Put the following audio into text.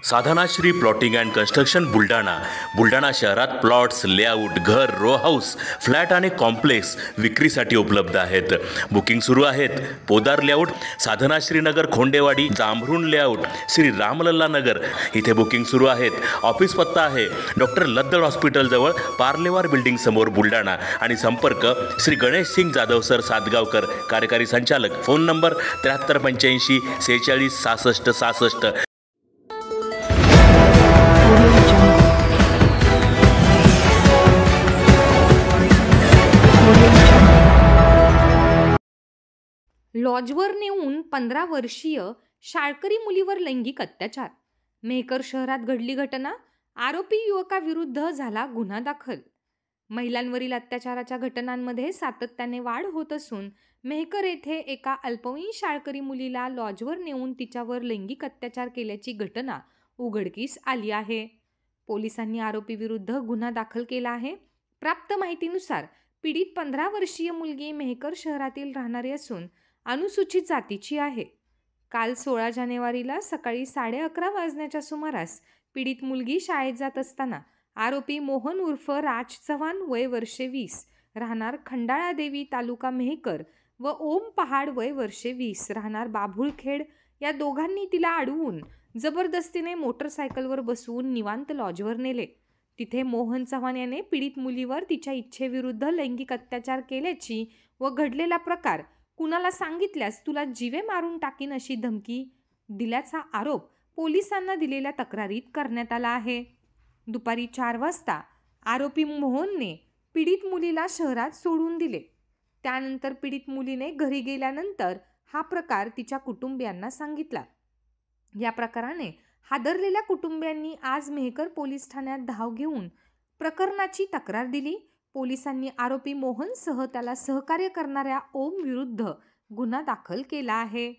Sadhanashri plotting and construction Buldhana शहरात plots, layout, घर, row house, flat आणि कॉम्प्लेक्स विक्रीसाठी उपलब्ध आहेत. बुकिंग सुरू आहेत. पोदार लेआउट, साधनाश्री नगर, खोंडेवाडी, जांभरुण लेआउट, श्री रामलल्ला नगर इथे बुकिंग सुरू आहेत. ऑफिस पत्ता आहे डॉक्टर लद्दड हॉस्पिटल जवळ, पार्लेवार बिल्डिंग समोर, बुलढाणा. आणि संपर्क श्री गणेश सिंग जाधव सर सातगावकर, कार्यकारी संचालक. Phone number 7385 46 66 66. लॉजवर नेऊन 15 वर्षीय शाळकरी मुलीवर लैंगिक अत्याचार. मेहकर शहरात घडली घटना. आरोपी युवकाविरुद्ध झाला गुन्हा दाखल. महिलांवरील अत्याचाराच्या घटनांमध्ये सातत्याने वाढ होत असून मेहकर येथे एका अल्पवयीन शाळकरी मुलीला लॉजवर नेऊन तिच्यावर लैंगिक अत्याचार केल्याची घटना उघडकीस आली आहे. पोलिसांनी आरोपीविरुद्ध गुन्हा दाखल केला आहे. प्राप्त माहितीनुसार पीडित 15 वर्षीय मुलगी मेहकर शहरातील राहणारी असून अनुसूचित जातीची आहे. काल 16 जानेवारीला सकाळी 11:30 वाजण्याच्या सुमारास पीडित मुलगी शाळेत जात असताना आरोपी मोहन उर्फ राज चव्हाण वय वर्षे 20 राहणार खंडाळा देवी तालुका मेहकर व ओम पहाड वय वर्षे 20 राहणार बाभुळखेड या दोघांनी तिला अडवून जबरदस्तीने मोटरसायकलवर बसवून निवांत लॉजवर नेले. तिथे मोहन चव्हाण याने पीडित मुलीवर तिच्या इच्छेविरुद्ध लैंगिक अत्याचार केल्याची व घडलेला प्रकार कुणाला सांगितल्यास तुला जीवे मारून टाकीन अशी धमकी दिल्याचा आरोप पोलिसांना दिलेल्या तक्रारीत करण्यात आला आहे. दुपारी 4 वाजता आरोपी मोहनने पीडित मुलीला शहरात सोडून दिले. त्यानंतर पीडित मुलीने घरी गेल्यानंतर हा प्रकार तिच्या कुटुंबियांना सांगितला. या प्रकाराने हादरलेल्या कुटुंबियांनी आज मेहकर पोलीस ठाण्यात धाव घेऊन प्रकरणाची तक्रार दिली. पोलिसांनी आरोपी मोहनसह त्याला सहकार्य करणाऱ्या ओम विरुद्ध गुन्हा दाखल केला आहे.